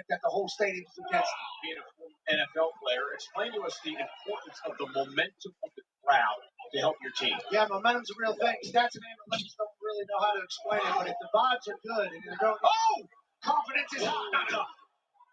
that the whole stadium's against him. Being a former NFL player, explain to us the importance of the momentum of the crowd to help your team. Yeah, momentum's a real thing. Stats and analytics don't really know how to explain it, but if the vibes are good and they're going, oh, confidence is high.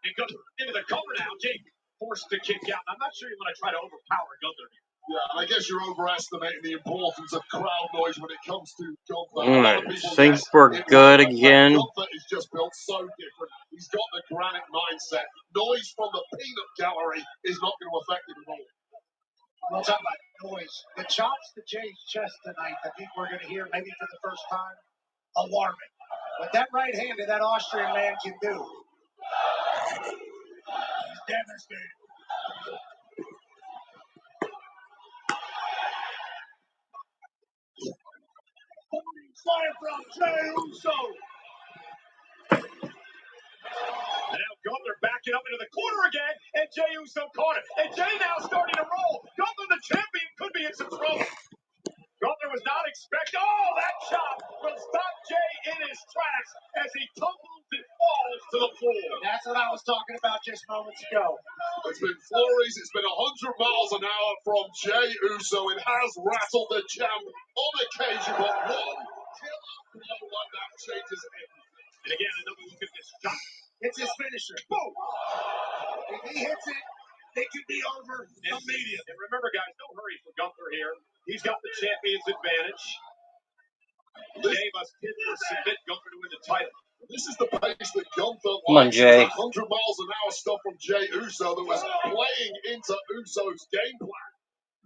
It goes into the cover now. Jake forced to kick out. I'm not sure you want to try to overpower Gunther here. Yeah, and I guess you're overestimating the importance of crowd noise when it comes to Gunther. I think we're good again. Gunther is just built so different. He's got the granite mindset. Noise from the peanut gallery is not going to affect him at all. We'll talk about noise. The chops to Jay's chest tonight, I think we're going to hear maybe for the first time, alarming. What that right hand of that Austrian man can do. He's devastated. Fire from Jey Uso. And now Gunther backing up into the corner again, and Jey Uso caught it. And Jey now starting to roll. Gunther, the champion, could be in some trouble. Gunther was not expecting. Oh, that chop will stop Jey in his tracks as he tumbles and falls to the floor. That's what I was talking about just moments ago. It's been flurries. It's been 100 miles an hour from Jey Uso. It has rattled the champ on occasion, but one killer blow like that changes everything. And again, another look at this shot. It's his finisher. Boom! If he hits it, it could be over immediately. And remember, guys, no hurry for Gunther here. He's got the champion's advantage. Jey must hit or submit Gunther to win the title. This is the pace that Gunther Come on, Jey. 100 miles an hour stuff from Jey Uso that was playing into Uso's game plan.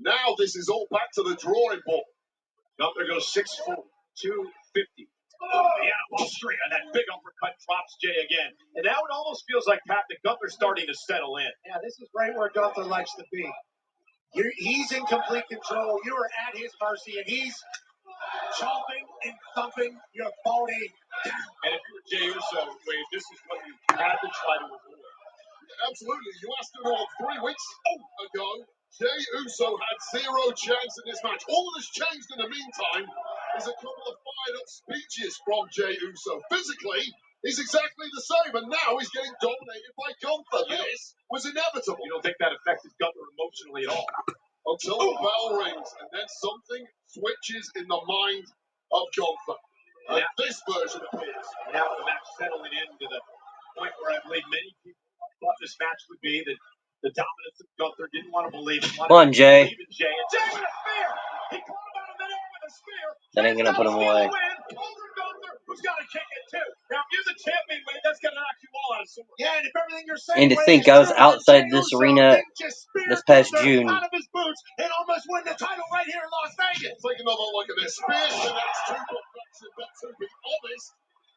Now this is all back to the drawing board. Gunther goes 6'4", 250. Oh, yeah, Austria. That big uppercut drops Jey again. And now it almost feels like, Pat, that Gunther's starting to settle in. Yeah, this is right where Gunther likes to be. He's in complete control. You are at his mercy, and he's chopping and thumping your body down. And if you were Jey Uso, Wade, this is what you had to try to avoid. Absolutely. You asked him all 3 weeks ago. Jey Uso had zero chance in this match. All that has changed in the meantime is a couple of fired-up speeches from Jey Uso. Physically, he's exactly the same, and now he's getting dominated by Gunther. This was inevitable. You don't think that affected Gunther emotionally at all? Until the bell rings, and then something switches in the mind of Gunther. And this version appears. Now the match settling into the point where I believe many people thought this match would be, that the dominance of Gunther didn't want to believe it. Come on, Jey. And Jey with a spear. He caught him out of midair with a spear. That ain't gonna put him away. Over Gunther, who's got to kick it too. Now, if you're the champion, Wade, that's going to knock you all out of sorts. Yeah, and if everything you're saying, And to think I was outside this arena this past June. Out of his boots and almost win the title right here in Las Vegas. Take another look at this. Spear connects to perfection, but to be honest,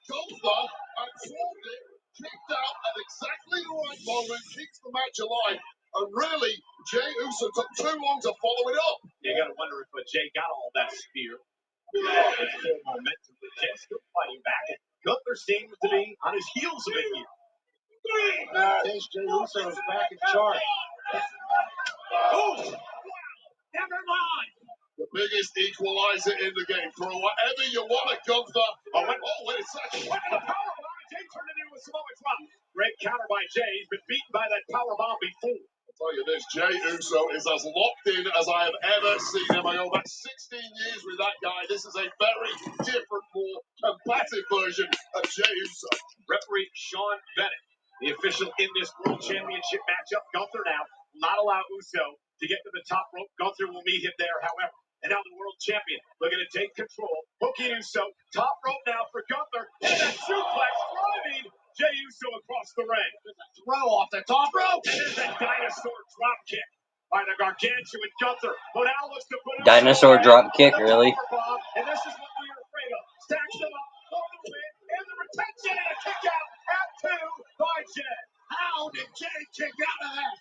Gunther absorbed it, kicked out at exactly the right moment, keeps the match alive. And really, Jey Uso took too long to follow it up. You got to wonder if Jey got all that spear. It's full momentum, but Jey's still fighting back. And Gunther seems to be on his heels a bit here. Jey Uso is back in charge. Oh, never mind. The biggest equalizer in the game. Throw whatever you want at Gunther. Wait a second. Look at the powerbomb. Jey turned it into a Samoa drop. Great counter by Jey. He's been beaten by that powerbomb before. Tell you this, Jey Uso is as locked in as I have ever seen him. I go back 16 years with that guy. This is a very different, more combative version of Jey Uso. Referee Sean Bennett, the official in this World Championship matchup. Gunther now will not allow Uso to get to the top rope. Gunther will meet him there, however. And now the world champion looking to take control. Hooking Uso, top rope now for Gunther. And that suplex driving Jey Uso across the ring. Throw off the top rope. And there's that dinosaur drop kick by the gargantuan Gunther. But now looks to put Dinosaur drop kick, really? And this is what we were afraid of. Stacks them up for the win. And the retention and a kick out at 2 by Jey. How did Jey kick out of that?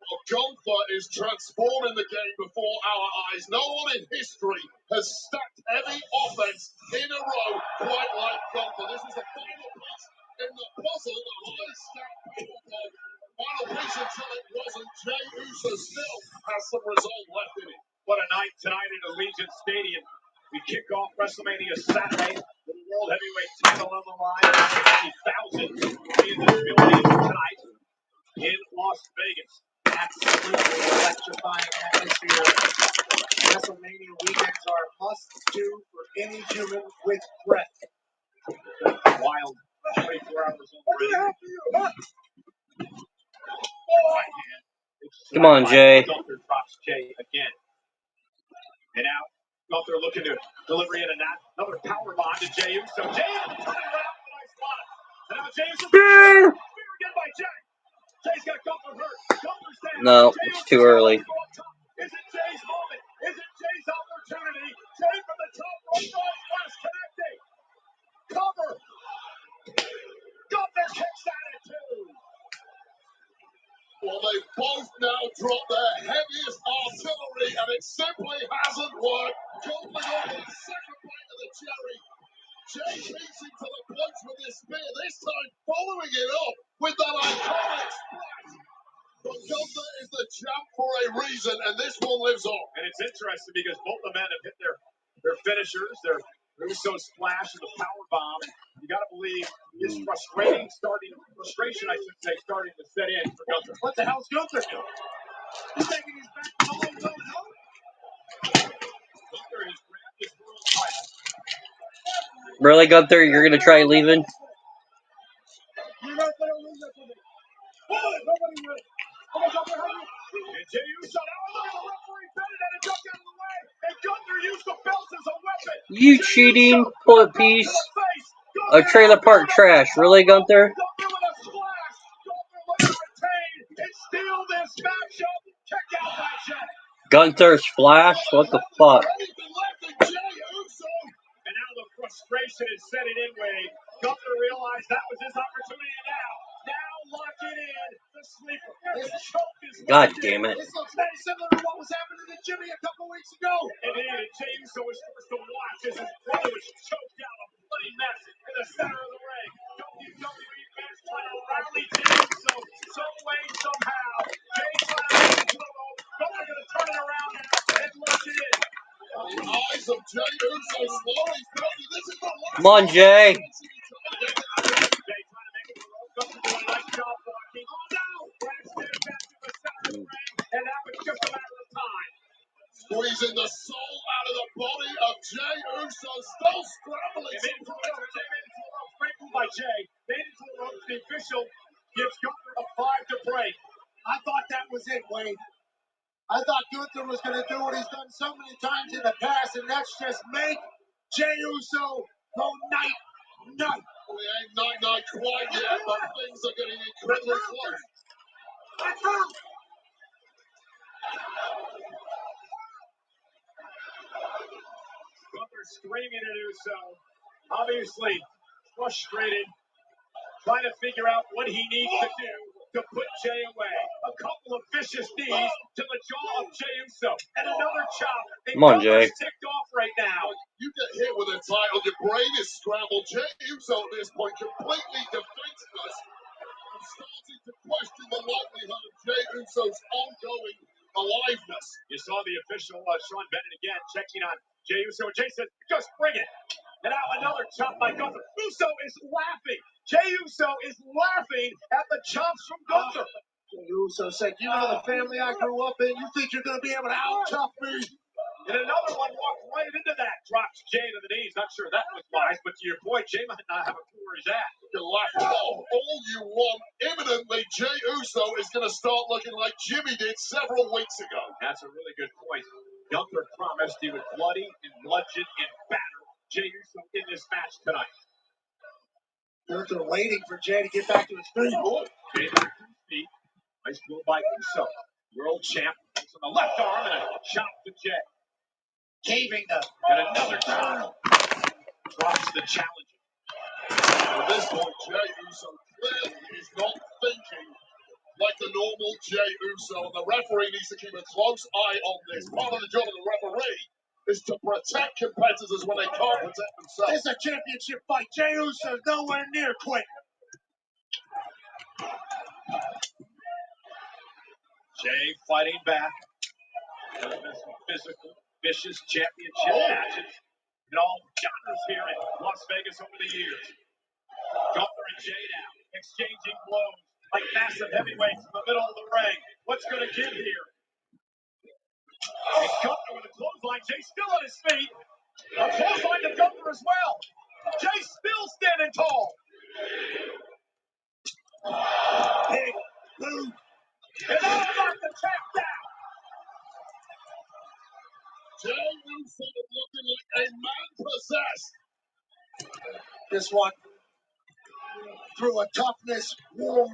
Well, Gunther is transforming the game before our eyes. No one in history has stacked heavy offense in a row quite like Gunther. This is the final piece in the puzzle, the high-stacked powerbomb. Final piece until it wasn't. Jey Uso still has some resolve left in it. What a night tonight at Allegiant Stadium. We kick off WrestleMania Saturday. World Heavyweight title on the line. 60,000 in this building tonight in Las Vegas. Absolutely electrifying atmosphere. Wrestlemania weekends are a must-do for any human with breath. Wild 24 hours already. Come on, Jay. Gunther drops Jay again. And now Gunther looking to deliver yet another power bomb to Jey Uso. Jey turning around with a nice spot. And now Jey Uso. Spear again by Jey. Jey's got Gunther hurt. Gunther's down. No, it's too early. Is it Jey's moment? Is it Jey's opportunity? Jey from the top rope, flash connecting. Cover. Gunther kicks out at 2. Well, they both now dropped their heaviest artillery, and it simply hasn't worked. Goldberg over the second bite of the cherry. Jey beats him to the punch with his spear, this time following it up with that iconic splash. But Gunther is the champ for a reason, and this one lives on. And it's interesting because both the men have hit their finishers, their Uso splash and the power bomb. You got to believe his frustration, I should say, starting to set in for Gunther. What the hell's Gunther doing? He's thinking he's back to home. Gunther has grabbed his world title. Really, Gunther? You're gonna try leaving? You're not going to lose it for me. Nobody will. And Jey Uso, now look at the referee bending and it ducked out of the way. And Gunther used the belt as a weapon. You cheating bullet piece of trailer park trash. Really, Gunther? Gunther with a splash. Gunther looking to retain and steal this matchup. Kick out by Jey. Gunther splash? What the fuck? And now the frustration is setting in, Wade. Gunther realized that was his opportunity now. Now locking in the sleeper. His choke is God damn it. This looks very similar to what was happening to Jimmy a couple weeks ago. Indeed, and Jey Uso was forced to watch as his brother was choked out, a bloody mess in the center of the ring. WWE fans trying to rally Jey Uso some way, somehow. Jey trying to make it to the rope. Gunther going to turn it around now and lock it in. The eyes of Jey Uso slowly filling. This is the last. Come on, Jey. Jey trying to make it to the rope. Gunther doing a nice job blocking. Oh no! Grandstand back to the center of the ring, and now it's just a matter of time. Squeezing the soul out of the body of Jey Uso, still scrambling. They made it to the rope. Great move by Jey. Made it to the rope. The official gives Gunther a 5 to break. I thought that was it, Wade. I thought Gunther was going to do what he's done so many times in the past, and that's just make Jey Uso go night-night. We ain't night-night quite yet, but things are getting incredibly close. Gunther screaming at Uso. Obviously frustrated. Trying to figure out what he needs to do to put Jey away. A couple of vicious knees to the jaw of Jey Uso. And another chop. And Come on, Jey. Gunther's ticked off right now. You get hit with a title, your brain is scrambled. Jey Uso at this point completely defenseless. I'm starting to question the likelihood of Jey Uso's ongoing aliveness. You saw the official, Sean Bennett again, checking on Jey Uso. Jey said, just bring it. And now another chop by Gunther. Uso is laughing. Jey Uso is laughing at the chops from Gunther. Jey Uso said, you know the family I grew up in? You think you're going to be able to out-tough me? And another one walked right into that. Drops Jey to the knees. Not sure that was wise, but to your point, Jey might not have a clue where he's at. You can laugh all you want. Imminently, Jey Uso is going to start looking like Jimmy did several weeks ago. That's a really good point. Gunther promised he would bloody and bludgeon and batter Jey Uso in this match tonight. Gunther waiting for Jey to get back to his feet. Jey back to his feet. Nice move by Uso. World champ. It's on the left arm and a chop to Jey. Caving them. And another chop. Drops the challenge. At this point, Jey Uso clearly is not thinking like the normal Jey Uso, and the referee needs to keep a close eye on this. Part of the job of the referee is to protect competitors when they can't protect themselves. It's a championship fight. Jey Uso's nowhere near quit. Jey fighting back. There's been some physical, vicious championship matches. It all genres here in Las Vegas over the years. Gunther and Jay now exchanging blows like massive heavyweights in the middle of the ring. What's going to give here? And Gunther with a clothesline. Jay still on his feet. A clothesline to Gunther as well. Jay still standing tall. Big boot. And now about to tap down. Jay Uso looking like a man possessed. This one through a toughness war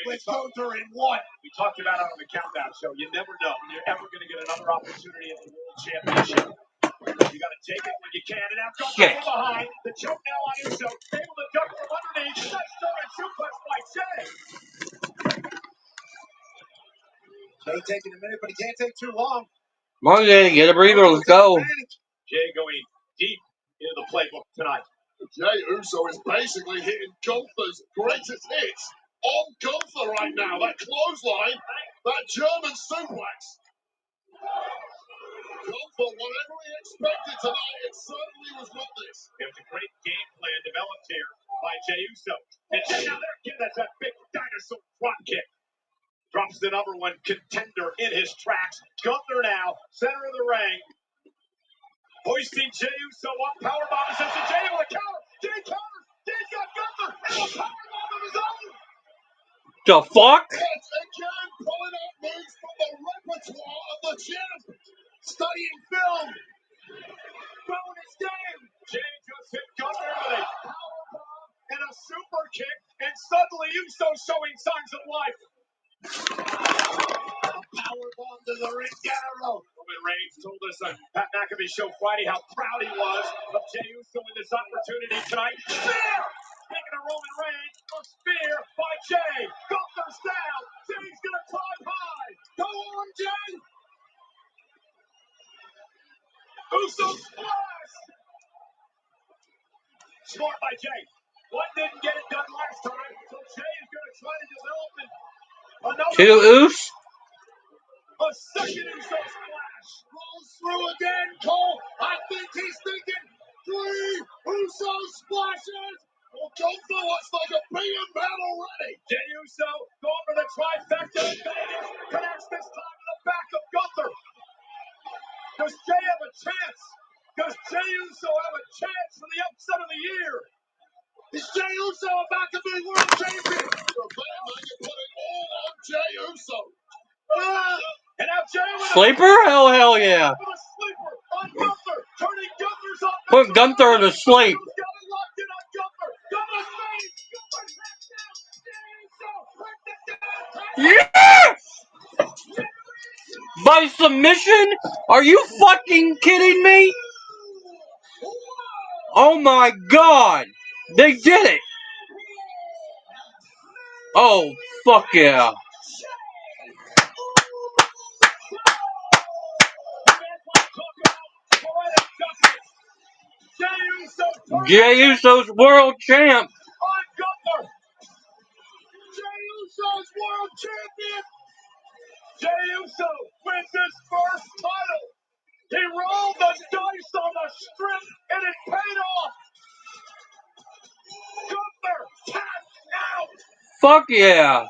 with Gunther in one. We talked about it on the Countdown Show. You never know when you're ever going to get another opportunity at the World Championship. You got to take it when you can. And now Gunther from behind. The choke now on Uso. Able to duck from underneath. Nice German suplex by Jay. Jay taking a minute, but he can't take too long. Come on, Jay, get a breather. Let's go. Jay going deep into the playbook tonight. Jay Uso is basically hitting Gunther's greatest hits on Gunther right now. That clothesline, that German suplex. Gunther, whatever he expected tonight, it certainly was with this. There's a great game plan developed here by Jey Uso. And Jey now there again, that's that big dinosaur drop kick. Drops the number one contender in his tracks. Gunther now, center of the ring. Hoisting Jey Uso up, powerbomb position. Jey able to counter. Jey counters. Jey's got Gunther and a powerbomb of his own. The fuck? Yes, again, pulling out moves from the repertoire of the champ. Studying film. Bonus game. Jey just hit Gunther with a powerbomb and a super kick, and suddenly Uso showing signs of life. A powerbomb to the ring arrow. Roman Reigns told us on Pat McAfee show Friday how proud he was of Jey Uso in this opportunity tonight. Spear! Taking a Roman Reigns, a spear by Jey. Gunther's down. Jey's gonna climb high. Go on, Jey. Uso splash! Smart by Jey. One didn't get it done last time, so Jey is gonna try to develop another. Two Oos. A second Uso splash. Rolls through again, Cole. I think he's thinking 3 Uso splashes. Well, Gunther looks like a being man already. Jey Uso going for the trifecta in Vegas. Connects this time to the back of Gunther. Does Jey have a chance? Does Jey Uso have a chance for the upset of the year? Is Jey Uso about to be world champion? You're putting all on Jey Uso. And now Jey with Sleeper? Hell yeah. with a sleeper on Gunther, turning Gunther's up. Put Gunther to sleep. Got it locked in on Gunther. Gunther's face. Gunther taps down. Jey Uso puts it down. Yes! By submission? Are you fucking kidding me? Oh my god. They did it. Oh, fuck yeah. Jey Uso's world champ. On Gunther. Jey Uso's world champion. Jey Uso wins his first title. He rolled the dice on the strip and it paid off. Gunther tapped out. Fuck yeah.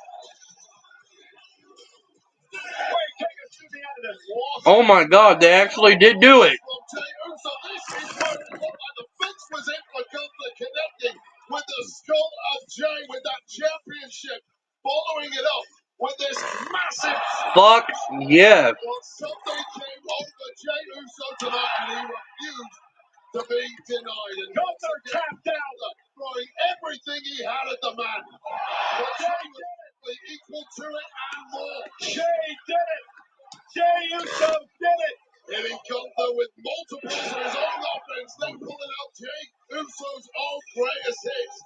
Wait, take us to the end of this. Oh my god, they actually did do it. From Jey Uso, this is what it looked like. The fix was in for Gunther, connecting with the skull of Jey with that championship, following it up with this massive. Fuck yeah. Well, something came over Jey Uso tonight, and he refused to be denied. And Gunther tapped out. throwing everything he had at the man. But Jey was equal to it and more. Jey did it. Jey Uso did it. Hitting Gunther with multiples of his own offense, then pulling out Jey Uso's own greatest hits.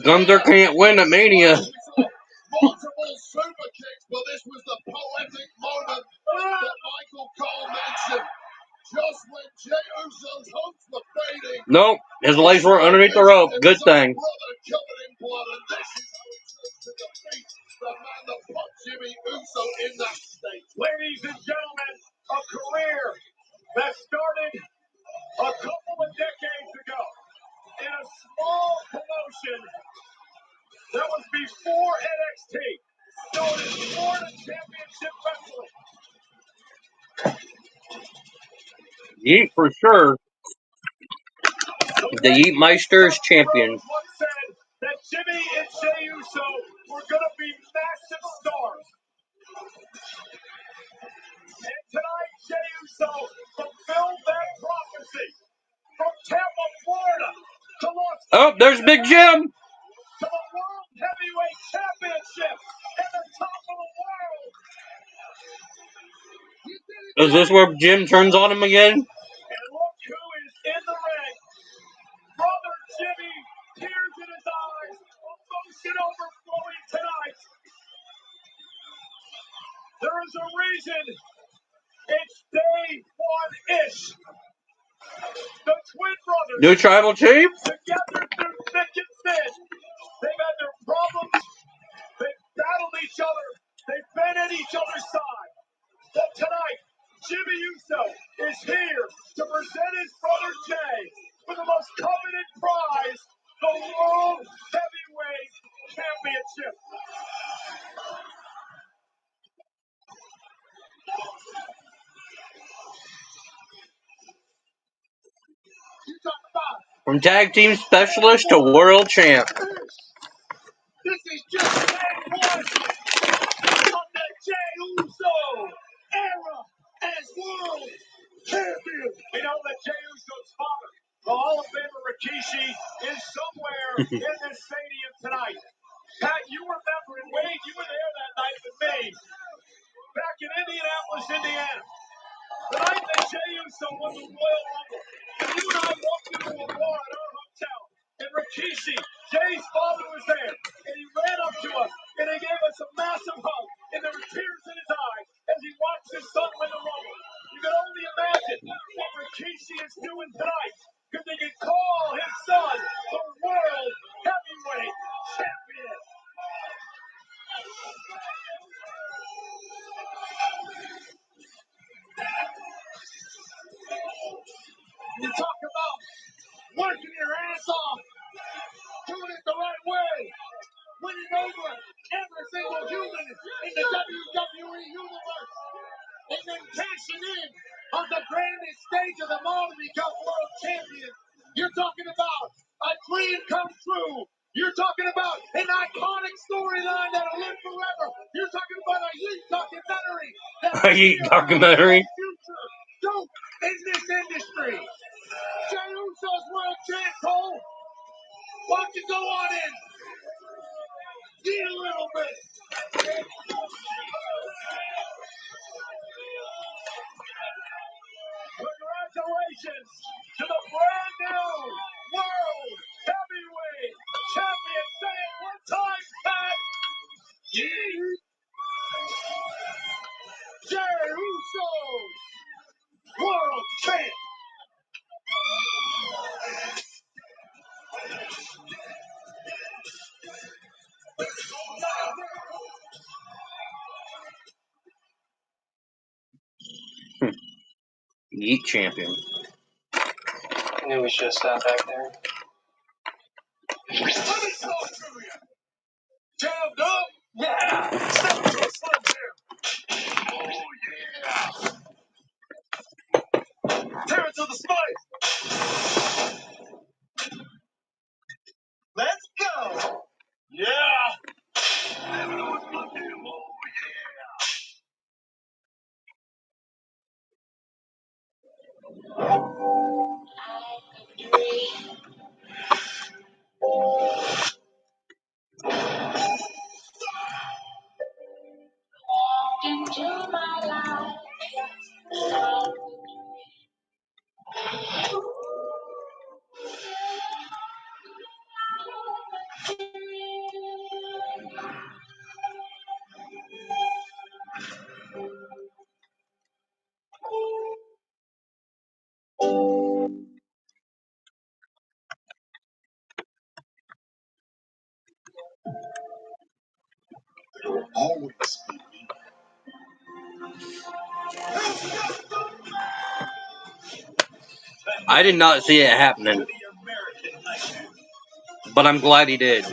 Gunther can't win at Mania. Multiple super kicks, but this was the poetic moment that Michael Cole mentioned. Just when Jey Uso's hopes were fading. Nope, his legs were underneath the rope. Good thing. Brother covered in blood, and this is how he chose to defeat the man that put Jimmy Uso in that state. Ladies and gentlemen, a career that started a couple of Yeet for sure. The Yeet Meister is champion. Once said that Jimmy and Jey Uso were going to be massive stars. And tonight, Jey Uso fulfilled that prophecy. From Tampa, Florida to Los Angeles. Oh, there's Big Jim. To the World Heavyweight Championship at the top of the world. Is this where Jim turns on him again? And look who is in the ring. Brother Jimmy, tears in his eyes, emotion overflowing tonight. There is a reason it's day one-ish. The twin brothers. New tribal chief? Together through thick and thin. They've had their problems. They've battled each other. They've been at each other's side. But tonight, Jimmy Uso is here to present his brother Jey with the most coveted prize, the World Heavyweight Championship. From tag team specialist to world champ. This is just day one of the Jey Uso era as world champion. You know that Jey Uso's father, the Hall of Famer Rikishi, is somewhere in this stadium tonight. Pat, you remember, and Wade, you were there that night with me, back in Indianapolis, Indiana. The night that Jey Uso won the Royal Rumble, and you and I walked into a bar at our hotel, and Rikishi, Jay's father, was there, and he ran up to us, and he gave us a massive hug, and there were tears in his eyes as he watched his son win the Rumble. You can only imagine what Rikishi is doing tonight, because he can call his son the World Heavyweight Champion. You talk about working your ass off, doing it the right way, winning over every single human in the WWE universe, and then cashing in on the grandest stage of them all to become world champion. You're talking about a dream come true. You're talking about an iconic storyline that'll live forever. You're talking about a Yeet documentary A Yeet documentary. Future dope in this industry. Jey Uso's world champ, Cole. Why don't you go on in? Eat a little bit. Congratulations to the brand new World Heavyweight Champion. Say it one time, Pat. Yeet. Jey Uso, World Champ. Yeet champion. I knew we should have stopped back there. Let me talk to you. Jammed up? Yeah. Step to a Slim Jim. Oh, yeah. Tear it to the spine. Let's go. Yeah. Never know what's gonna do. Oh, Into my life. Always be me. I did not see it happening, but I'm glad he did.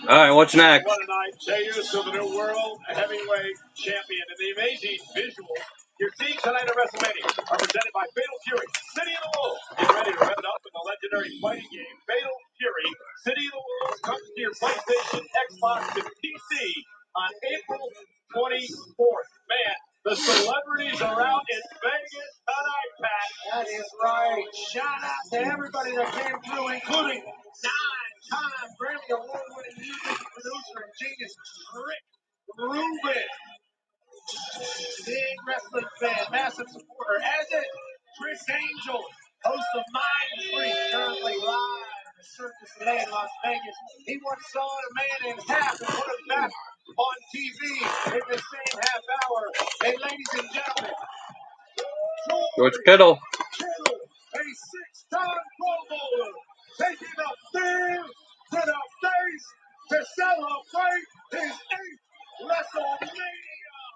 All right, what's next? What a night. Jey Uso, the new world heavyweight champion. And the amazing visuals you're seeing tonight at Wrestlemania are presented by Fatal Fury, City of the Wolves. Get ready to rev it up in the legendary fighting game, Fatal Fury, City of the Wolves, comes to your PlayStation, Xbox, and PC on April 24th. Man, the celebrities are out in Vegas tonight, Pat. That is right. Shout out to everybody that came through, including 9-time Grammy Award-winning music producer and genius Rick Rubin. Big wrestling fan, massive supporter, as is Chris Angel, host of Mind Freak, currently live in the Circus today in Las Vegas. He once saw a man in half and put him back on TV in the same half hour. And ladies and gentlemen, George Kittle. Kittle, a six-time Pro Bowler, taking a beer to the face to celebrate his 8th WrestleMania.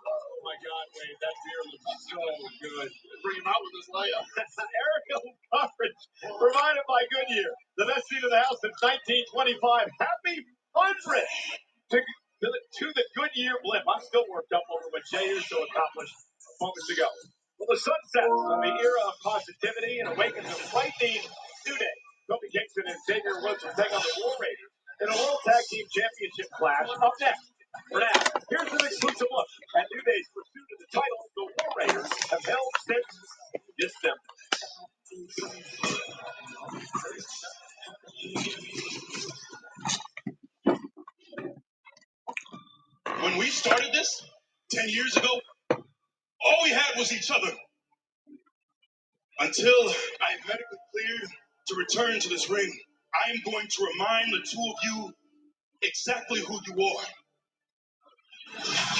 Oh my God, Wade, that beer looks so good. Bring him out with his layup. Aerial coverage provided by Goodyear, the best seat in the house since 1925. Happy 100th to the Goodyear blimp. I'm still worked up over what Jey Uso accomplished moments ago. Well, the sun sets on the era of positivity and awakens a frightening new day. Kofi Kingston and Xavier Woods will take on the War Raiders in a World Tag Team Championship clash up next. For now, here's an exclusive look at New Day's pursuit of the title the War Raiders have held since December. When we started this 10 years ago, all we had was each other. Until I am medically cleared to return to this ring, I am going to remind the two of you exactly who you are.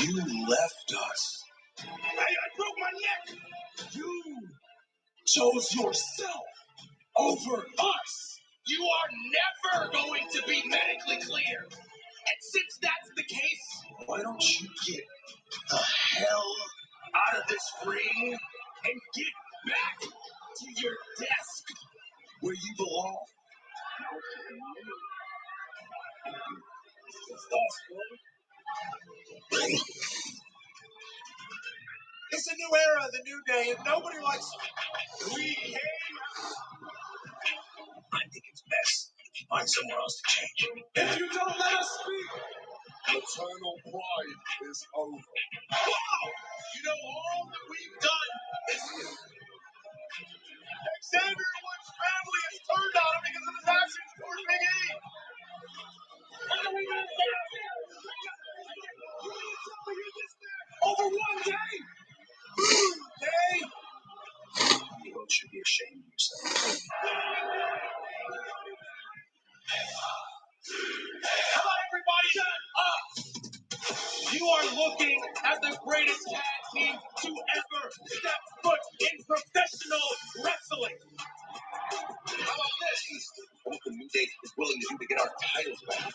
You left us. I broke my neck. You chose yourself over us. You are never going to be medically clear. And since that's the case, why don't you get the hell out of this ring and get back to your desk where you belong? It's a new era, the new day, and nobody likes it. We came. I think it's best if you find somewhere else to change. If you don't let us speak, eternal pride is over. Wow! You know, all that we've done is Xavier Woods' family has turned on him because of his actions towards Big E. over one day. Day. You both should be ashamed of yourself. Come on, everybody, shut up! You are looking at the greatest tag team to ever step foot in professional wrestling. How about this? What the New Day is willing to do to get our titles back.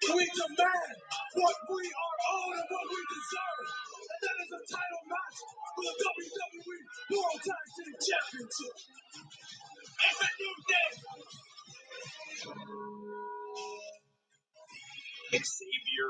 We demand what we are owed and what we deserve. And that is a title match for the WWE World Tag Team Championship. It's a new day. Xavier,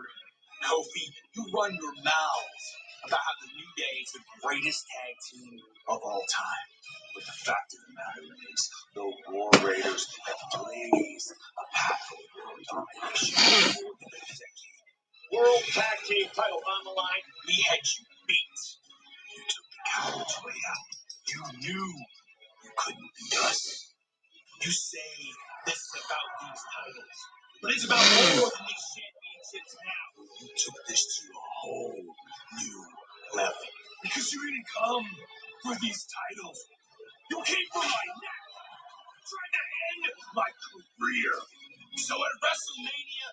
Kofi, you run your mouths about how the New Day is the greatest tag team of all time. But the fact of the matter is, the War Raiders have blazed a path of world domination for more than a decade. World Tag Team title on the line. We had you beat. You took the coward's way out. You knew you couldn't beat us. You say this is about these titles, but it's about more than these championships now. You took this to a whole new level. Because you didn't come for these titles. You came for my neck. Trying to end my career. So at WrestleMania,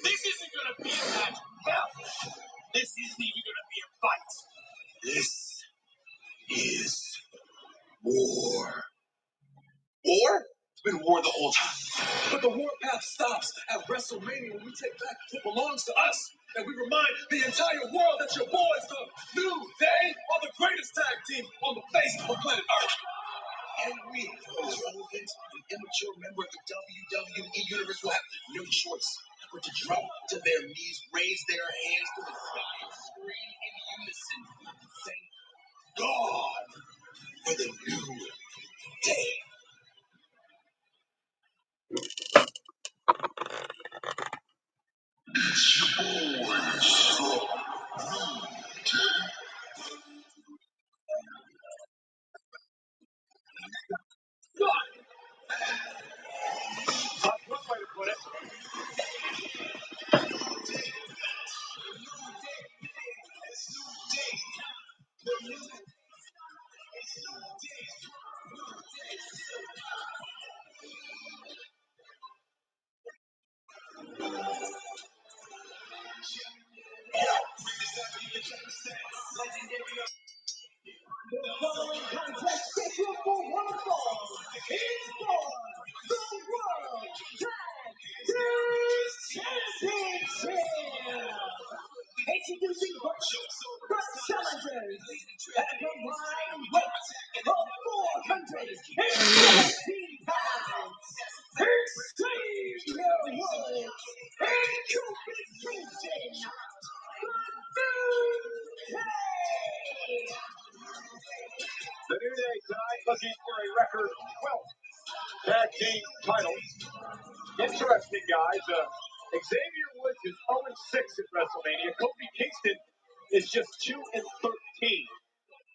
this isn't going to be a match. Hell, this isn't even going to be a fight. This is war. War? It's been war the whole time. But the warpath stops at WrestleMania when we take back what belongs to us. And we remind the entire world that your boys, the New Day, are the greatest tag team on the face of planet Earth. And we, the irrelevant and immature member of the WWE Universe, will have no choice but to drop to their knees, raise their hands to the sky, and scream in unison, thank God for the new day. That's one way to put it. The following contest scheduled for one fall is for the World Tag Team Championship. Introducing first, the challengers at a combined weight of 417 pounds. Xavier Woods and Kofi Kingston. The New Day tonight looking for a record 12 tag team titles. Interesting, guys. Xavier Woods is 0-6 at WrestleMania. Kofi Kingston is just 2-13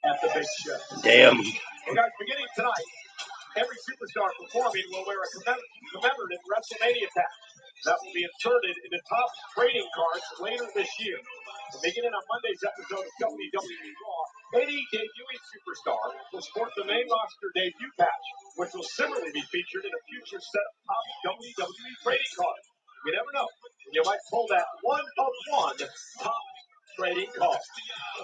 at the Big Show. Damn. Well, guys, beginning tonight, every superstar performing will wear a commemorative WrestleMania patch that will be inserted into top trading cards later this year. And beginning on Monday's episode of WWE Raw, any debuting superstar will sport the main roster debut patch, which will similarly be featured in a future set of top WWE trading cards. You never know. You might pull that one-of-one top trading card.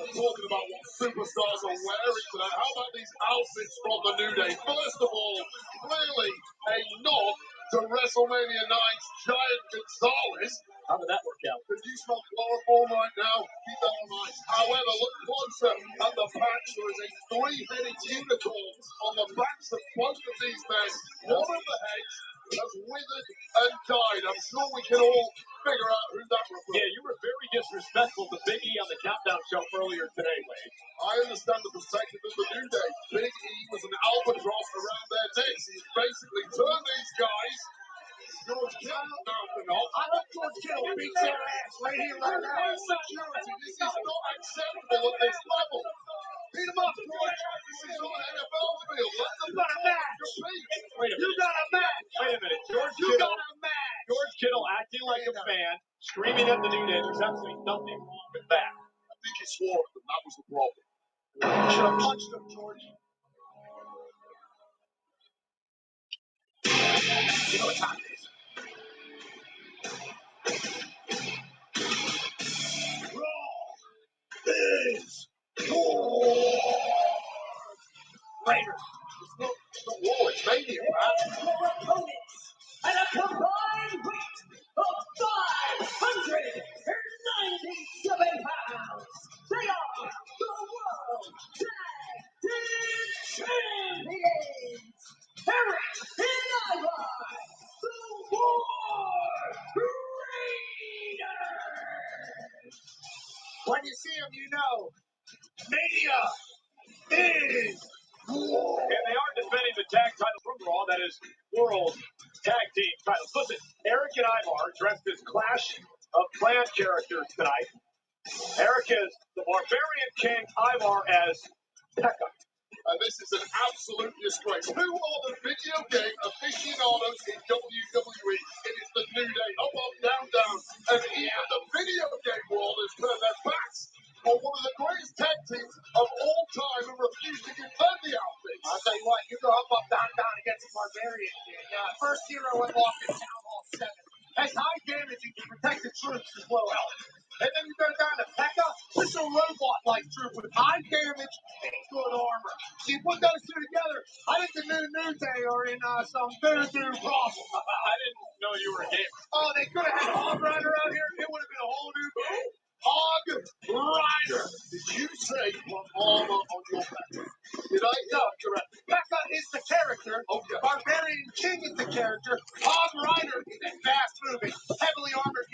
Talking about what superstars are wearing tonight, how about these outfits from the New Day? First of all, clearly a nod to WrestleMania 9's Giant Gonzalez. How did that work out? Could you smell chloroform right now? Keep that on ice. However, look closer at the backs. There is a three-headed unicorn on the backs of both of these men. One of the heads has withered and died. I'm sure we can all figure out who that was. Yeah, you were very disrespectful to Big E on the Countdown show earlier today, Wade. I understand the perspective of the New Day. Big E was an albatross around their necks. He basically turned these guys. George Kittle mouthing off. I hope George Kittle beats their ass right here, right now. Security, this is not acceptable at this level. Beat him up, George. This is not an NFL field. Let them You got a match. compete. Wait a You minute. got a match. Wait a minute. You got a match. George Kittle acting like a fan, screaming at the New Day. There's absolutely nothing wrong with that. I think he swore at them. That was the problem. You should have punched him, George. You know what time it is. Is war. Raiders. It's not war, it's mania, man. Their opponents at a combined weight of 597 pounds. They are the World Tag Team Champions. Eric and Ivar, the War Raiders. When you see them, you know Mania is war. And they are defending the tag title from Raw, that is World Tag Team titles. Listen, Eric and Ivar dressed as Clash of Clan characters tonight. Eric is the Barbarian King, Ivar as Pekka. And this is an absolute disgrace. Who are the video game aficionados in WWE? It is the New Day. Up, up, down, down. And even the video game world has turned their backs on one of the greatest tag teams of all time and refused to give them the outfits. I'll tell you what, you go up, down, down against the Barbarian King. First hero went off in Town Hall 7. Has high damage and can protect the troops as low health. And then you go down to Pekka, just a robot-like troop with high damage and good armor. So you put those two together, I think the New Day are in some doo-doo problem. I didn't know you were a gamer. Oh, they could have had Hog Rider out here. It would have been a whole new game. Hog Rider. Did you say put armor on your back? Did I? No, correct. Pekka is the character. Okay. Barbarian King is the character. Hog Rider is a fast-moving, heavily armored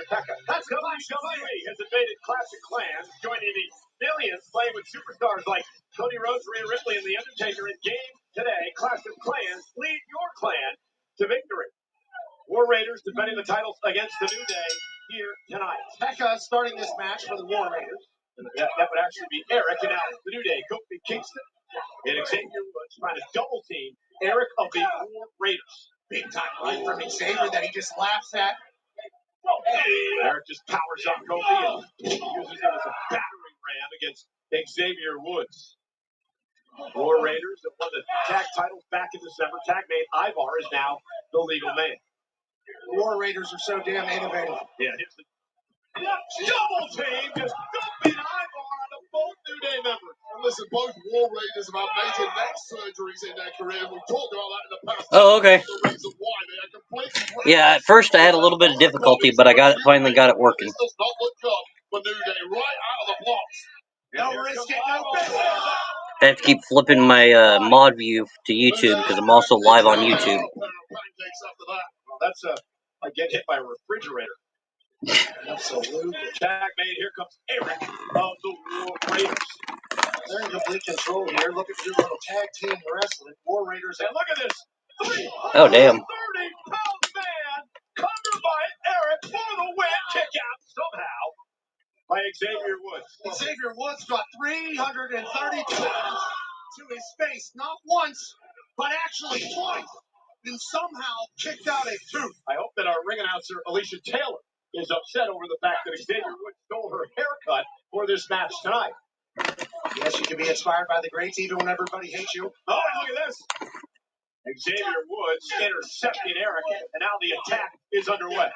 Pekka. That's WWE has invaded Classic Clans, joining the millions playing with superstars like Cody Rhodes, Rhea Ripley, and The Undertaker in game today. Classic Clans, lead your clan to victory. War Raiders defending the titles against the New Day here tonight. Pekka starting this match for the War Raiders. That would actually be Eric, and now the New Day, Kofi Kingston and Xavier Woods trying to double team Eric of the War Raiders. Big time right from Xavier that he just laughs at. Eric just powers up Kofi and uses it as a battering ram against Xavier Woods. War Raiders have won the tag titles back in December. Tag mate Ivar is now the legal man. War Raiders are so damn innovative. Yeah, here's the double team, just dumping Ivar on the both New Day members. And listen, both War Raiders have had major neck surgeries in their career. We've talked about that in the past. Oh, okay. The reason why they are completely Yeah, at first I had a little bit of difficulty, but I finally got it working. This does not look good for New Day right out of the blocks. No risk it, no business. I have to keep flipping my mod view to YouTube because I'm also live on YouTube. Well, that's like getting hit by a refrigerator. Absolutely. Tag made. Here comes Eric of the War Raiders. They're in complete control here. Looking to do a little tag team wrestling. War Raiders. And look at this. Oh, damn. 30-pound man covered by Eric for the win. Kick out somehow by Xavier Woods. Xavier Woods got 330 pounds to his face, not once, but actually twice, and somehow kicked out a tooth. I hope that our ring announcer, Alicia Taylor, is upset over the fact that Xavier Woods stole her haircut for this match tonight. Yes, you can be inspired by the greats even when everybody hates you. Oh, look at this. Xavier Woods intercepting Eric, and now the attack is underway.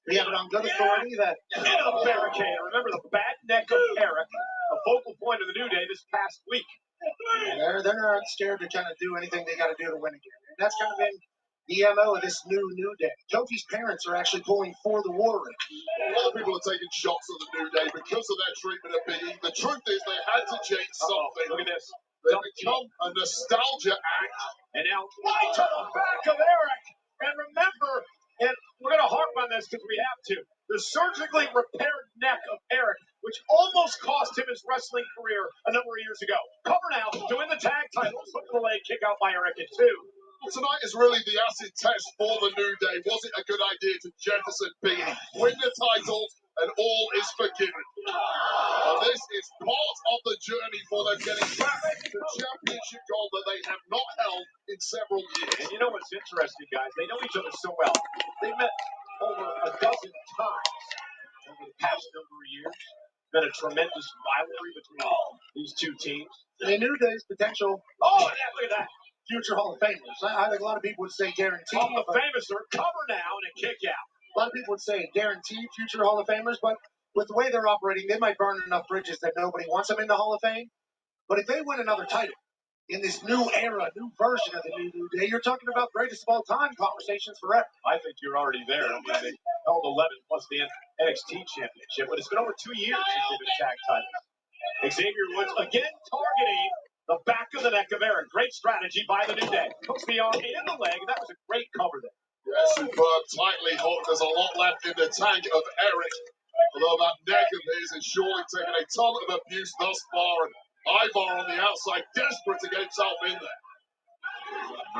We have it on good authority that Into the barricade. Remember the bad neck of Eric, a focal point of the New Day this past week. they're not scared to kind of do anything they got to do to win again. And that's kind of been the MO of this New Day. Kofi's parents are actually pulling for the War Raiders. A lot of people are taking shots at the New Day because of their treatment of Big E. The truth is they had to change something. Look at this. They become a nostalgia act. And now right to the back of Eric. And remember, and we're going to harp on this because we have to, the surgically repaired neck of Eric, which almost cost him his wrestling career a number of years ago. Cover now, doing the tag titles, hook the leg, kick out by Eric at 2. Tonight is really the acid test for the New Day. Was it a good idea to jettison Big E, win the titles, and all is forgiven? And this is part of the journey for them getting back the championship goal that they have not held in several years. And you know what's interesting, guys? They know each other so well. They met over a dozen times over the past number of years. Been a tremendous rivalry between these two teams. The New Day's potential Oh, yeah, look at that. future Hall of Famers. I think a lot of people would say guaranteed. Hall of but Famers are cover now and a kick out. a lot of people would say guaranteed future Hall of Famers, but with the way they're operating, they might burn enough bridges that nobody wants them in the Hall of Fame. But if they win another title in this new era, new version of the New Day, you're talking about greatest of all time conversations forever. I think you're already there. I mean, they held 11 plus the NXT championship, but it's been over 2 years since they've been tag titles. Xavier Woods again targeting the back of the neck of Eric. Great strategy by the New Day. Hooks the arm in the leg. That was a great cover there. Yeah, superb, tightly hooked. There's a lot left in the tank of Eric. Although that neck of his is surely taken a ton of abuse thus far. And Ivar on the outside, desperate to get himself in there.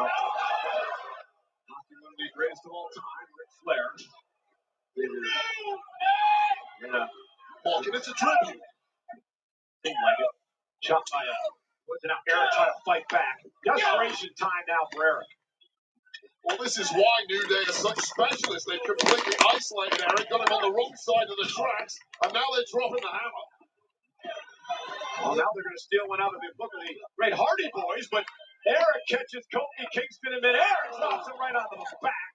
Not one of the greatest of all time, Ric Flair. Yeah. Walking into tribute. Seemed like it. Shot by Woods, and now Eric trying to fight back. Desperation time now for Eric. Well, this is why New Day are such specialists. They've completely isolated Eric, got him on the wrong side of the tracks, and now they're dropping the hammer. Well, now they're going to steal one out of the book of the Great Hardy Boys, but Eric catches Kofi Kingston in midair and drops him right onto the back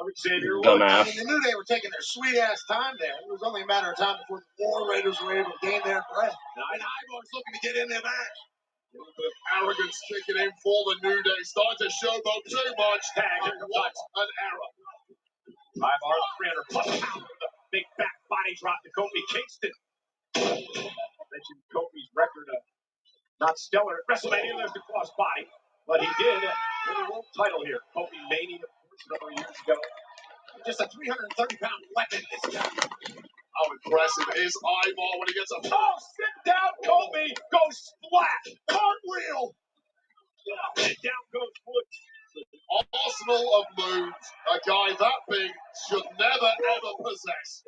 of Xavier Woods. I mean, the New Day were taking their sweet-ass time there. It was only a matter of time before the War Raiders were able to gain their breath. And Ivar's looking to get in their match. A little bit of arrogance kicking in for the New Day. Starting to showboat too much. Tag, here comes What an error. Ivar, 300 plus pounds with a big back body drop to Kofi Kingston. I mentioned Kofi's record of not stellar at Wrestlemania. There's the cross body, but he did win the world title here. Kofi Mania, of course, a number of years ago. Just a 330-pound weapon this guy. How impressive is Ivar when he gets a... Oh, sit down, Kobe. Goes splat. Cartwheel. And down goes Woods. Arsenal of moves. A guy that big should never, ever possess.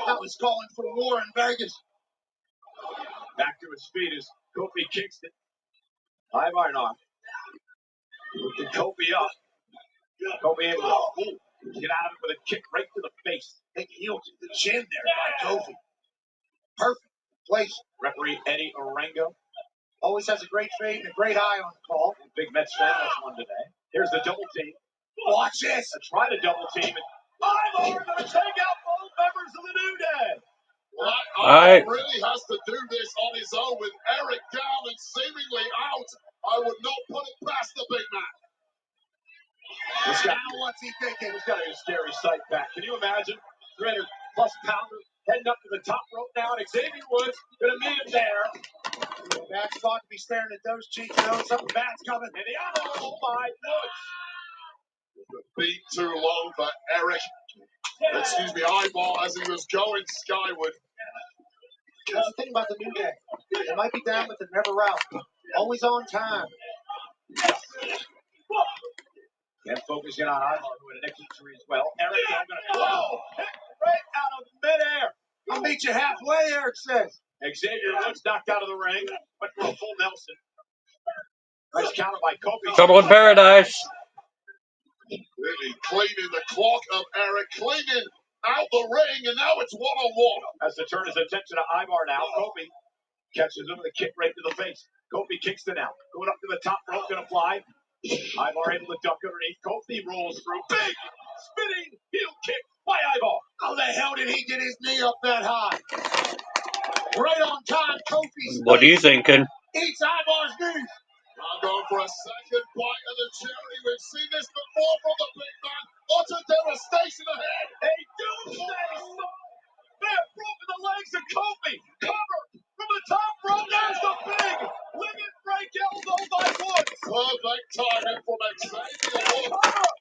That was calling for war in Vegas. Back to his feet as Kofi kicks it. Ivar off. Looking Kobe up. Kobe able to get out of it with a kick right to the face. Taking heel to the chin there by Kofi. Perfect place. Referee Eddie Orengo. Always has a great fade and a great eye on the call. Big Mets fan, that's one today. Here's the double team. Watch this. Try to double team. And Ivar going to take out both members of the New Day. Ivar really has to do this on his own with Eric down and seemingly out. I would not put it past the big man. Now what's he thinking? It's got to be a scary sight back. Can you imagine? 300-plus pounder heading up to the top rope now, and Xavier Woods going to meet him there. Bad spot to be staring at those cheeks. You know something bad's coming. And the elbow by Woods. Beat too long for Eric. Excuse me, Ivar as he was going skyward. That's the thing about the New Day. They might be down, but they're never out. Always on time. And focusing on Ivar, who had a neck injury as well. Eric now going to hit right out of midair. I'll meet you halfway, Eric says. Xavier Woods knocked out of the ring. Went for a full Nelson. Nice counter by Kobe. Trouble in paradise. Really cleaning the clock of Eric, cleaning out the ring, and now it's one-on-one. Has to turn his attention to Ivar now. Kobe catches him with a kick right to the face. Kobe kicks it out. Going up to the top rope, going to fly. Ivar able to duck underneath. Kobe rolls through. Big spinning heel kick by Ivar. How the hell did he get his knee up that high? Right on time, Kofi's What are you thinking? eats Ivar's knee. I'm going for a second bite of the cherry. We've seen this before from the big man. Utter devastation ahead. A doomsday song. They have broken the legs of Kobe. Cover from the top rope. There's the big limit break elbow by Woods. Perfect timing from Xavier Woods. Cover.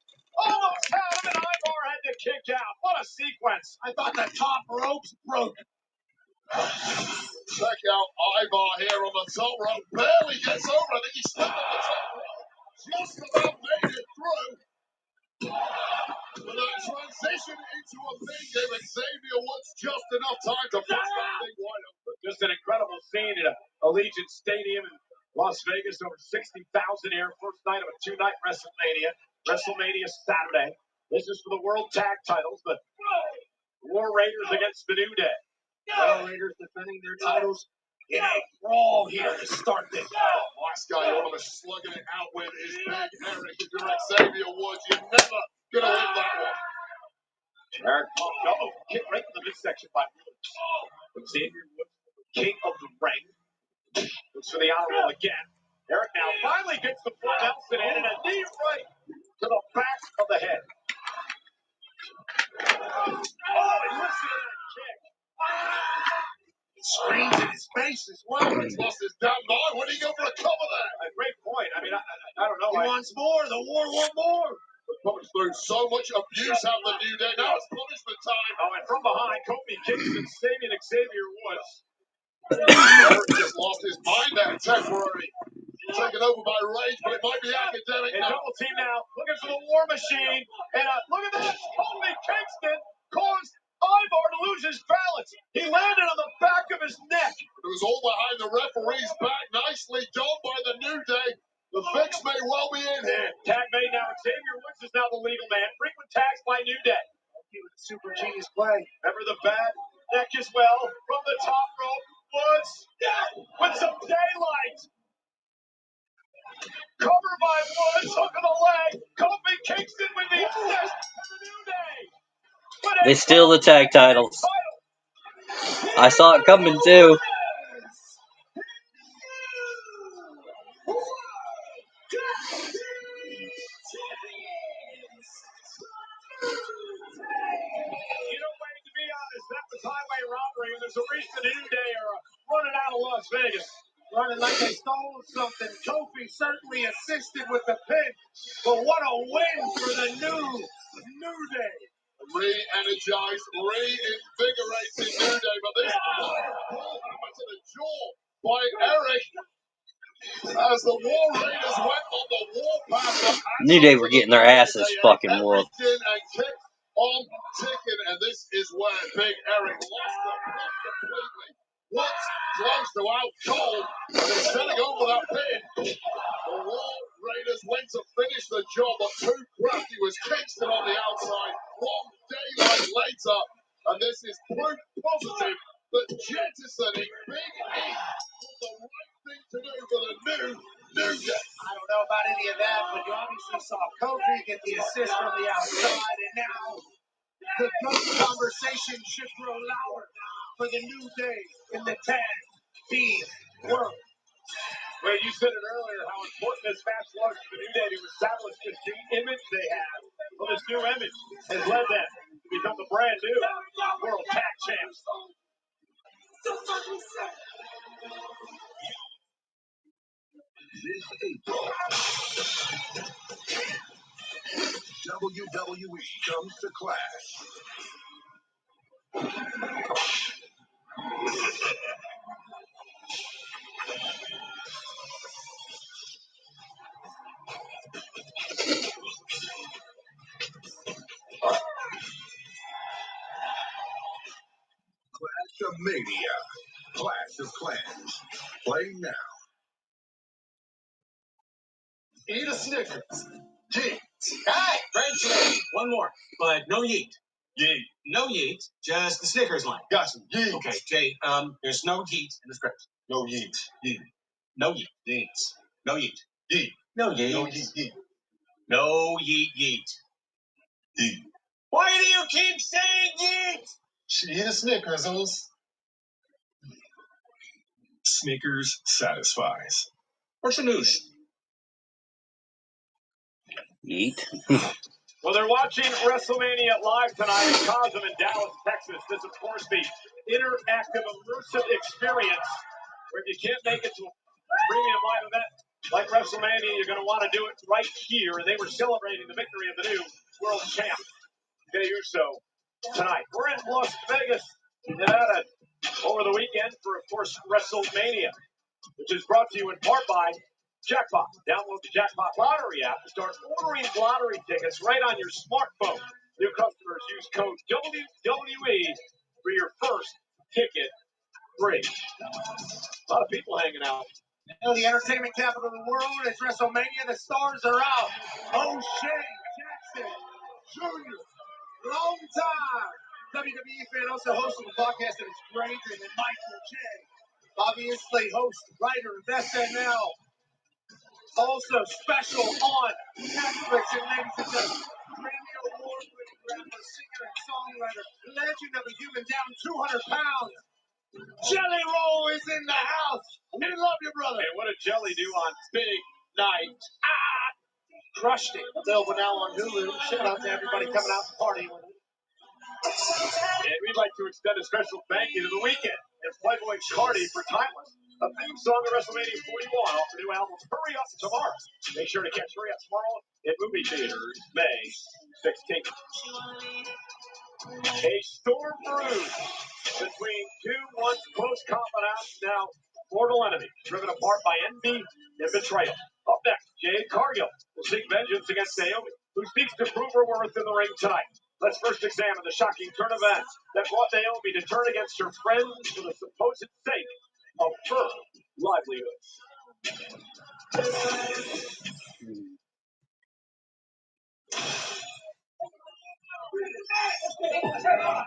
Almost had him, and Ivar had to kick out. What a sequence. I thought the top ropes broke. Check out Ivar here on the top rope. Barely gets over. I think he slipped on the top rope. Just about made it through. But that transition into a pin gave Xavier Woods just enough time to bust that thing wide open. Just an incredible scene at Allegiant Stadium in Las Vegas. Over 60,000 here. First night of a two-night WrestleMania. WrestleMania Saturday. This is for the World Tag Titles. The War Raiders against the New Day. War Raiders defending their titles in a brawl here to start this. Last guy you want to be slugging it out with is Big Eric. If you're Xavier Woods, you're never going to win that one. Eric kick right in the midsection by Woods. Xavier Woods, king of the ring. Looks for the honor roll again. Eric now finally gets the full Nelson in and a knee right to the back of the head. Oh, and listen to that kick. He screams in his face as well. He's lost his damn mind. When did he go for a cover there? A great point. I mean, I don't know. He wants more. The war want more. Punished through so much abuse out the New Day. Now it's punishment time. Oh, and from behind, Kobe kicks and saving Xavier Woods. Eric just lost his mind there temporarily. Taken over by rage, but it might be academic And now. double team now, looking for the War Machine. And look at this. Kobe Kingston caused Ivar to lose his balance. He landed on the back of his neck. It was all behind the referee's back. Nicely done by the New Day. The fix may well be in here. Tag made now. Xavier Woods is now the legal man. Frequent tags by New Day. Super genius play. Remember the bad neck as well. From the top rope, Woods with some daylight. Cover by Woods, hook of the leg. Kobe Kingston with the assist for the New Day. They steal the tag titles. I saw it coming too. You know, Wayne, to be honest, that was highway robbery, and there's a reason the New Day are running out of Las Vegas. Running like they stole something. Kofi certainly assisted with the pin. But what a win for the New New Day. Re-energized, reinvigorated New Day, but this ball hammer to the jaw by Eric as the War Raiders went on the warpath. New Day were getting their asses fucking whooped. And kicked on ticking, and this is where Big Eric lost the plot completely. What's close to out cold, and instead of going for that pin, the War Raiders went to finish the job, but too crafty was Kingston on the outside. One daylight later, and this is proof positive that jettisoning Big E was the right thing to do for the New Day. I don't know about any of that, but you obviously saw Kofi get the assist from the outside, and now the GOAT conversation should grow louder for the New Day in the tag team world. Well, you said it earlier how important this match was for the New Day to establish this new image they have. Well, this new image has led them to become the brand new World Tag Champs. This April, WWE comes to Clash. Clash of Mania. Clash of Clans. Play now. Eat a Snickers. Hey, French, one more, but no yeet. Yeet. No yeet, just the Snickers line. Gotcha. Yeet. Okay, Jay, there's no yeet in the script. No yeet. Yeet. No yeet. Yeet. No yeet. Yeet. No yeet. No yeet. Yeet. No yeet yeet. Yeet. Why do you keep saying yeet? She eat a Snickers, Snickers satisfies. What's the news? Yeet. Well, they're watching Wrestlemania live tonight in Cosm in Dallas, Texas. This, of course, the interactive, immersive experience where if you can't make it to a premium live event like Wrestlemania, you're going to want to do it right here. And they were celebrating the victory of the new world champ, Jey Uso, tonight. We're in Las Vegas, Nevada, over the weekend for, of course, Wrestlemania, which is brought to you in part by Jackpot. Download the Jackpot Lottery app to start ordering lottery tickets right on your smartphone. New customers use code WWE for your first ticket free. A lot of people hanging out. You know, the entertainment capital of the world is WrestleMania. The stars are out. O'Shea Jackson Jr., long time WWE fan, also host of a podcast that is greater than Michael J. Obviously, host, writer of SNL. Also special on Netflix, and ladies and gentlemen, Grammy Award-winning rapper, singer, and songwriter, legend of a human down 200 pounds. Jelly Roll is in the house. We love you, brother. And what did Jelly do on Big Night? Crushed it. Available now on Hulu. Shout out to everybody coming out to party with it. And we'd like to extend a special thank you to The Weeknd and Playboy Cardi for Timeless, a theme song of WrestleMania 41 off the new album Hurry Up Tomorrow. Make sure to catch Hurry Up Tomorrow in movie theaters May 16th. A storm brews between two once close confidants, now mortal enemies, driven apart by envy and betrayal. Up next, Jade Cargill will seek vengeance against Naomi, who seeks to prove her worth in the ring tonight. Let's first examine the shocking turn of events that brought Naomi to turn against her friends for the supposed sake of her livelihood. Hey, we need some help!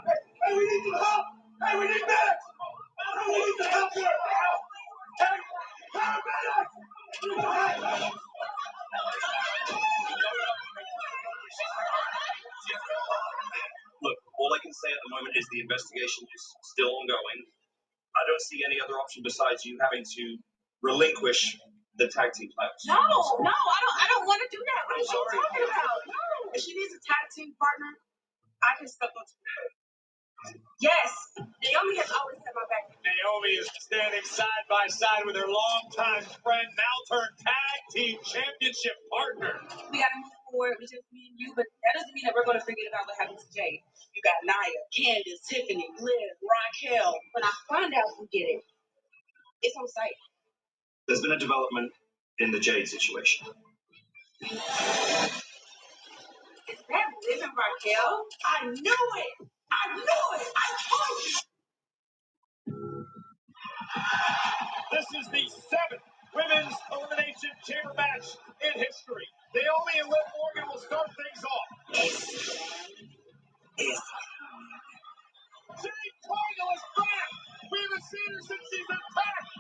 Hey, we need medics! We need some help here! Hey, paramedics! Look, all I can say at the moment is the investigation is still ongoing. I don't see any other option besides you having to relinquish the tag team titles. No, I don't want to do that. What are you talking about? No. If she needs a tag team partner, I can step up to her. Yes, Naomi has always had my back. Naomi is standing side by side with her longtime friend, now turned tag team championship partner. We gotta move for it. We just me and you, but that doesn't mean that we're going to forget about what happened to Jay. You got Naya, Candace, Tiffany, Liv, Raquel. When I find out who did it, it's on site. There's been a development in the Jade situation. Is that Liv and Raquel? I knew it. I told you. This is the 7th Women's Elimination Chamber match in history. Naomi and Liv Morgan will start things off. Jade Cargill is back. We haven't seen her since she's attacked.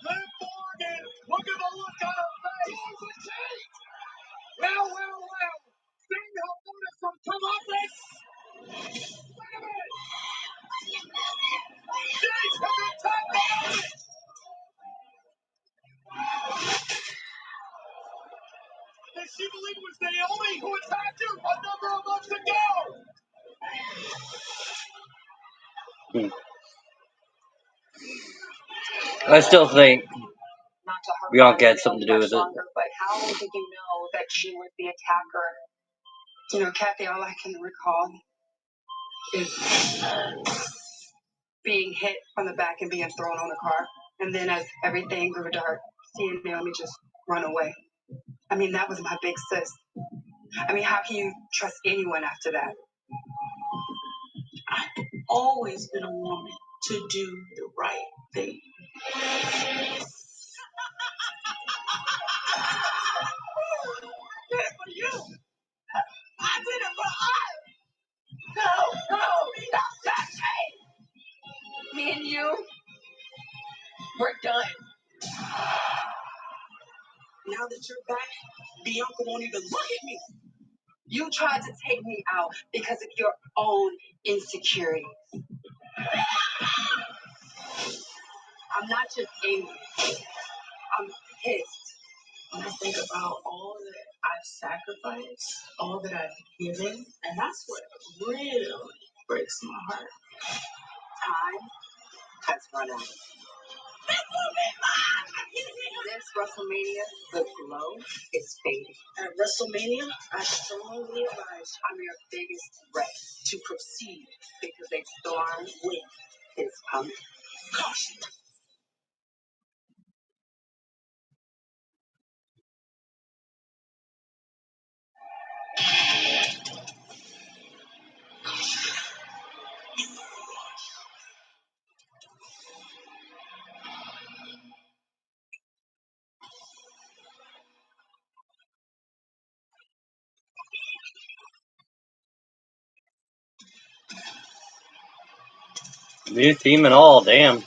Liv Morgan, look at the look on her face. Well. Seeing how notice some comeuppance. Wait a minute. Jade has attacked Naomi. Did she believe it was Naomi who attacked her a number of months ago? I still think Not to hurt Bianca had something to do with it. longer, but how did you know that she was the attacker? You know, Kathy, all I can recall is being hit from the back and being thrown on the car. And then as everything grew dark, seeing Naomi just run away. I mean, that was my big sis. I mean, how can you trust anyone after that? I've always been a woman to do the right thing. I did it for you. I did it for us. No, stop touching. Me and you, we're done. Now that you're back, Bianca won't even look at me. You tried to take me out because of your own insecurities. I'm not just angry. I'm pissed. When I think about all that I've sacrificed, all that I've given, and that's what really breaks my heart. Time has run out. This WrestleMania, the glow is fading. At WrestleMania, I strongly advise I'm your biggest threat to proceed because a storm wind is coming. Caution. New team and all, damn.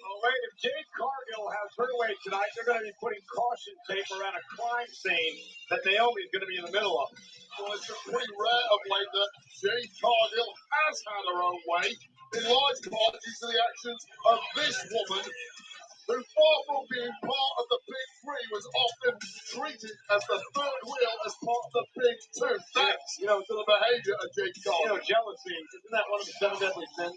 Oh, wait, if Jade Cargill has her way tonight, they're going to be putting caution tape around a crime scene that Naomi's going to be in the middle of. Well, it's pretty rare of late that Jade Cargill has had her own way, in large part due to the actions of this woman, who far from being part of the Big Three was often treated as the third wheel as part of the Big Two. That's, to the behavior of Jade Cargill. Jealousy, isn't that one of the 7 deadly sins?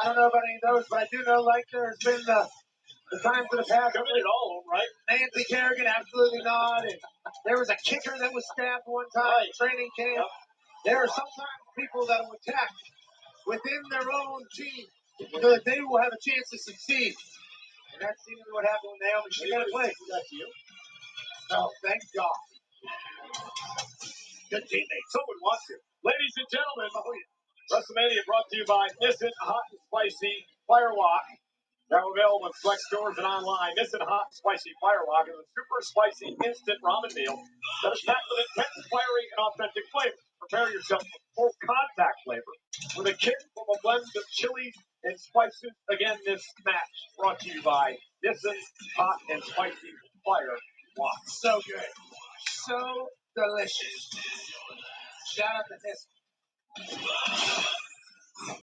I don't know about any of those, but I do know, like, there's been the times in the past. Committed all of them, right? Nancy Kerrigan, absolutely not. And there was a kicker that was stabbed one time at training camp. Yep. There are sometimes people that will attack within their own team so that they will have a chance to succeed. And that's seemingly what happened with Naomi. She got to play. That's you. No, thank God. Good teammate. Someone wants you. Ladies and gentlemen, WrestleMania brought to you by Nissan Hot and Spicy Firewalk. Now available in select stores and online. Nissan Hot and Spicy Firewalk is a super spicy instant ramen meal that is packed with intense, fiery, and authentic flavor. Prepare yourself for full contact flavor with a kick from a blend of chilies and spices. Again, this match brought to you by Nissan Hot and Spicy Firewalk. So good. So delicious. Shout out to Nissan.